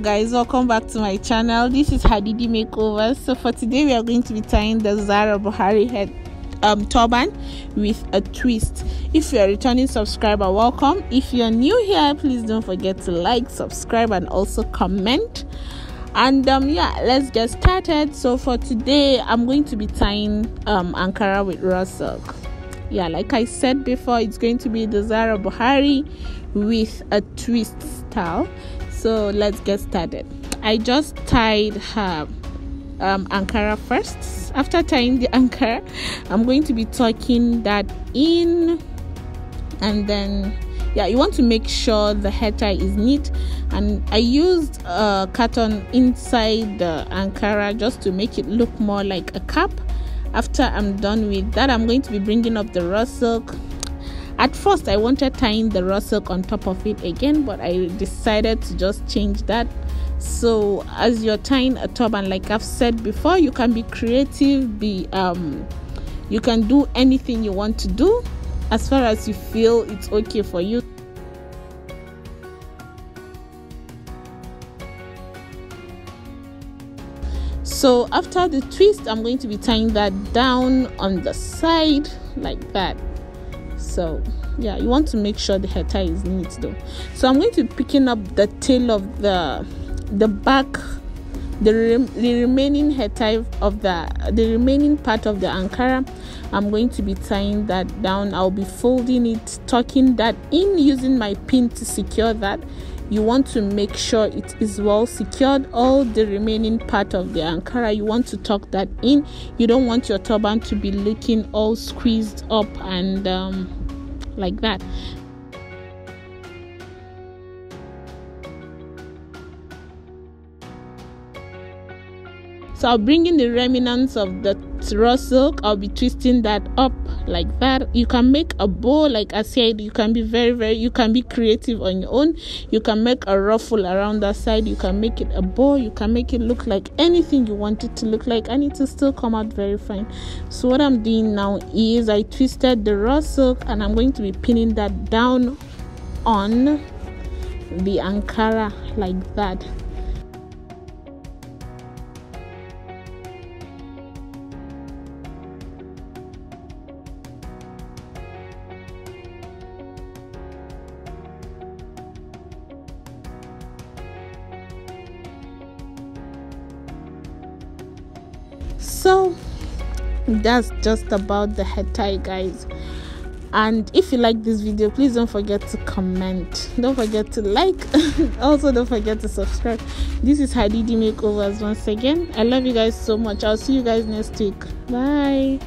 guys, welcome back to my channel. This is Hadidi Makeovers. So for today we are going to be tying the Zahra Buhari head turban with a twist. If you're a returning subscriber, welcome. If you're new here, please don't forget to like, subscribe, and also comment. And yeah, let's get started. So for today I'm going to be tying Ankara with raw silk. Yeah, like I said before, it's going to be the Zahra Buhari with a twist style. So let's get started. I just tied her Ankara first. After tying the Ankara, I'm going to be tucking that in, and then yeah, you want to make sure the hair tie is neat. And I used a cotton inside the Ankara just to make it look more like a cap. After I'm done with that, I'm going to be bringing up the raw silk. At first I wanted tying the raw silk on top of it again, but I decided to just change that. So as you're tying a turban, like I've said before, you can be creative, you can do anything you want to do as far as you feel it's okay for you. So after the twist, I'm going to be tying that down on the side like that. So yeah, you want to make sure the hair tie is neat though. So I'm going to be picking up the tail of the back, the remaining hair tie of the remaining part of the Ankara. I'm going to be tying that down. I'll be folding it, tucking that in, using my pin to secure that. You want to make sure it is well secured. All the remaining part of the Ankara, you want to tuck that in. You don't want your turban to be looking all squeezed up and like that. So I'll bring in the remnants of the raw silk. I'll be twisting that up like that. You can make a bow, like I said. You can be you can be creative on your own. You can make a ruffle around that side. You can make it a bow. You can make it look like anything you want it to look like, and it will still come out very fine. So what I'm doing now is I twisted the raw silk, and I'm going to be pinning that down on the Ankara like that. So that's just about the head tie, guys. And if you like this video, please don't forget to comment, don't forget to like, also don't forget to subscribe. This is Hadidi Makeovers once again. I love you guys so much. I'll see you guys next week. Bye.